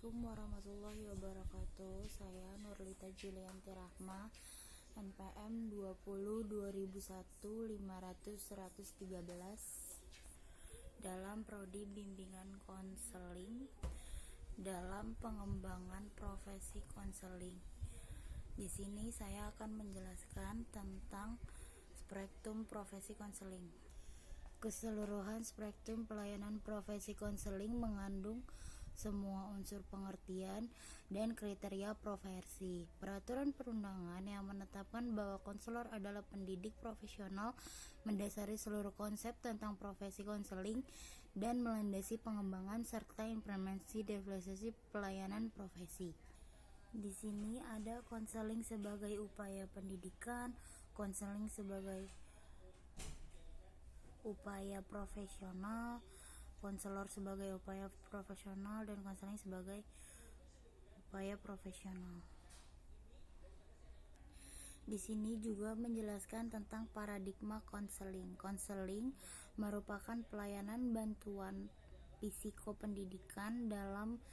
Assalamualaikum warahmatullahi wabarakatuh. Saya Nurlita Julianti Rahma, NPM 20 2001 500 113 dalam prodi bimbingan konseling dalam pengembangan profesi konseling. Di sini saya akan menjelaskan tentang spektrum profesi konseling. Keseluruhan spektrum pelayanan profesi konseling mengandung semua unsur pengertian dan kriteria profesi. Peraturan perundangan yang menetapkan bahwa konselor adalah pendidik profesional mendasari seluruh konsep tentang profesi konseling dan melandasi pengembangan serta implementasi definisi pelayanan profesi. Di sini ada konseling sebagai upaya pendidikan, konseling sebagai upaya profesional, konselor sebagai upaya profesional, dan konseling sebagai upaya profesional. Di sini juga menjelaskan tentang paradigma konseling. Konseling merupakan pelayanan bantuan psikopendidikan dalam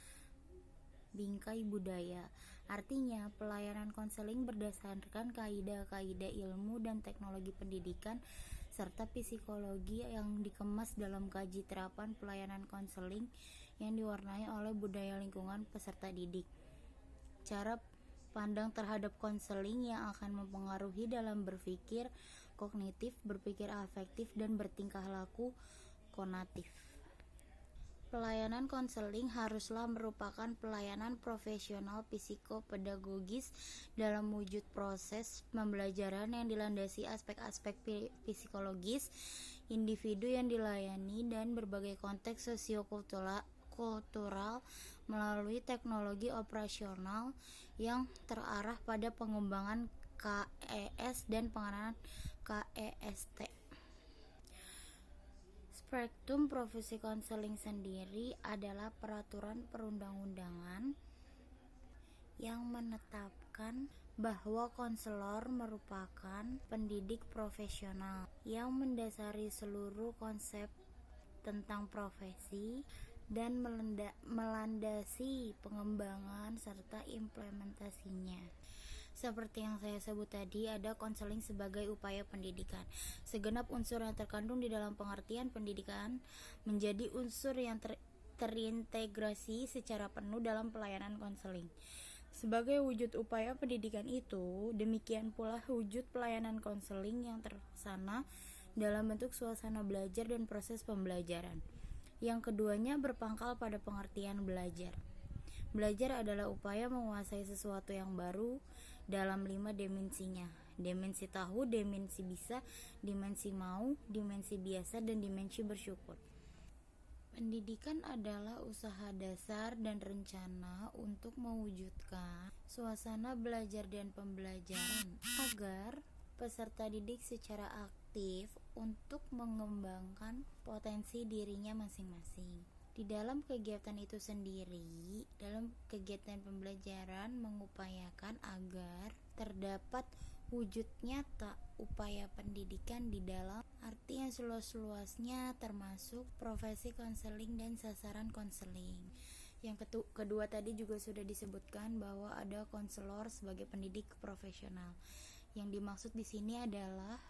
bingkai budaya. Artinya, pelayanan konseling berdasarkan kaidah-kaidah ilmu dan teknologi pendidikan serta psikologi yang dikemas dalam kaji terapan pelayanan konseling yang diwarnai oleh budaya lingkungan peserta didik. Cara pandang terhadap konseling yang akan mempengaruhi dalam berpikir kognitif, berpikir afektif, dan bertingkah laku konatif. Pelayanan konseling haruslah merupakan pelayanan profesional psikopedagogis dalam wujud proses pembelajaran yang dilandasi aspek-aspek psikologis individu yang dilayani dan berbagai konteks sosiokultural melalui teknologi operasional yang terarah pada pengembangan KES dan pengenalan KEST. Spektrum profesi konseling sendiri adalah peraturan perundang-undangan yang menetapkan bahwa konselor merupakan pendidik profesional yang mendasari seluruh konsep tentang profesi dan melandasi pengembangan serta implementasinya. Seperti yang saya sebut tadi, ada konseling sebagai upaya pendidikan. Segenap unsur yang terkandung di dalam pengertian pendidikan menjadi unsur yang terintegrasi secara penuh dalam pelayanan konseling. Sebagai wujud upaya pendidikan itu, demikian pula wujud pelayanan konseling yang terlaksana dalam bentuk suasana belajar dan proses pembelajaran. Yang keduanya berpangkal pada pengertian belajar. Belajar adalah upaya menguasai sesuatu yang baru dalam 5 dimensinya. Dimensi tahu, dimensi bisa, dimensi mau, dimensi biasa, dan dimensi bersyukur. Pendidikan adalah usaha dasar dan rencana untuk mewujudkan suasana belajar dan pembelajaran agar peserta didik secara aktif untuk mengembangkan potensi dirinya masing-masing. Di dalam kegiatan itu sendiri, dalam kegiatan pembelajaran mengupayakan agar terdapat wujud nyata upaya pendidikan di dalam arti yang seluas-luasnya termasuk profesi konseling dan sasaran konseling. Yang kedua tadi juga sudah disebutkan bahwa ada konselor sebagai pendidik profesional. Yang dimaksud di sini adalah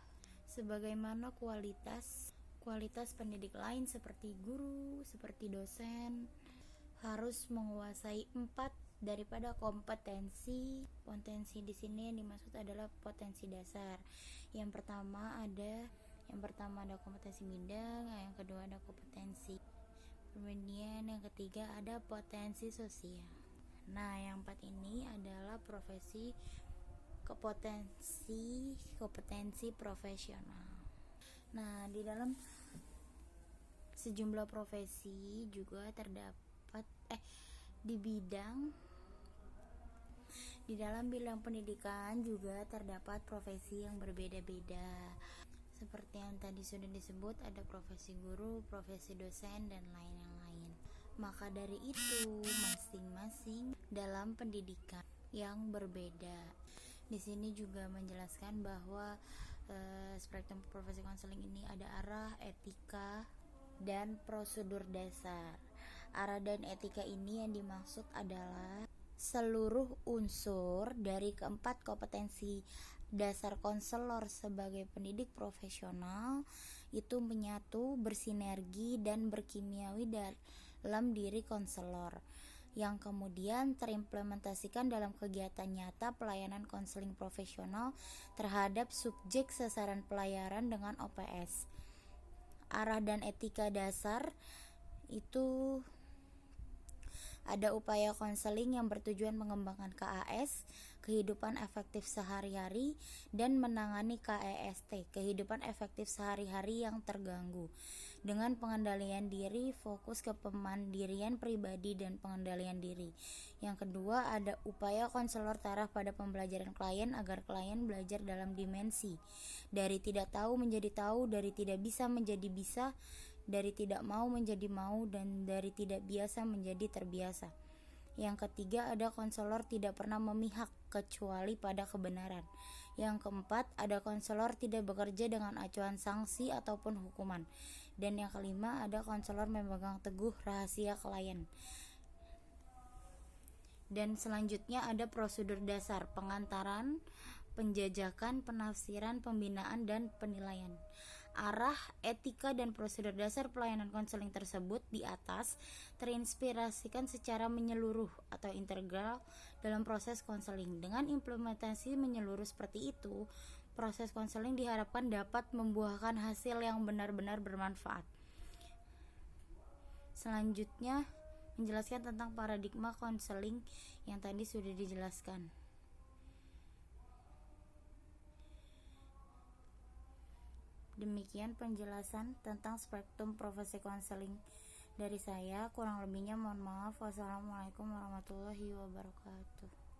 sebagaimana kualitas pendidik lain seperti guru, seperti dosen harus menguasai 4 daripada kompetensi. Potensi di sini yang dimaksud adalah potensi dasar. Yang pertama ada kompetensi bidang, yang kedua ada kompetensi. Kemudian yang ketiga ada potensi sosial. Nah, yang 4 ini adalah kompetensi profesional. Nah, di dalam sejumlah profesi juga terdapat di dalam bidang pendidikan juga terdapat profesi yang berbeda-beda. Seperti yang tadi sudah disebut, ada profesi guru, profesi dosen, dan lain-lain. Maka dari itu, masing-masing dalam pendidikan yang berbeda. Di sini juga menjelaskan bahwa spektrum profesi konseling ini ada arah, etika, dan prosedur dasar. Arah dan etika ini yang dimaksud adalah seluruh unsur dari keempat kompetensi dasar konselor sebagai pendidik profesional itu menyatu, bersinergi, dan berkimiawi dalam diri konselor, yang kemudian terimplementasikan dalam kegiatan nyata pelayanan konseling profesional terhadap subjek sasaran pelayanan dengan OPS. Arah dan etika dasar itu ada upaya konseling yang bertujuan mengembangkan KAS, kehidupan efektif sehari-hari, dan menangani KEST, kehidupan efektif sehari-hari yang terganggu. Dengan pengendalian diri, fokus ke pemandirian pribadi dan pengendalian diri. Yang kedua, ada upaya konselor taraf pada pembelajaran klien agar klien belajar dalam dimensi dari tidak tahu menjadi tahu, dari tidak bisa menjadi bisa, dari tidak mau menjadi mau, dan dari tidak biasa menjadi terbiasa. Yang ketiga, ada konselor tidak pernah memihak kecuali pada kebenaran. Yang keempat, ada konselor tidak bekerja dengan acuan sanksi ataupun hukuman. Dan yang kelima, ada konselor memegang teguh rahasia klien. Dan selanjutnya ada prosedur dasar, pengantaran, penjajakan, penafsiran, pembinaan, dan penilaian. Arah, etika, dan prosedur dasar pelayanan konseling tersebut di atas terinspirasikan secara menyeluruh atau integral dalam proses konseling. Dengan implementasi menyeluruh seperti itu, proses konseling diharapkan dapat membuahkan hasil yang benar-benar bermanfaat. Selanjutnya, menjelaskan tentang paradigma konseling yang tadi sudah dijelaskan. Demikian penjelasan tentang spektrum profesi konseling dari saya. Kurang lebihnya mohon maaf. Wassalamualaikum warahmatullahi wabarakatuh.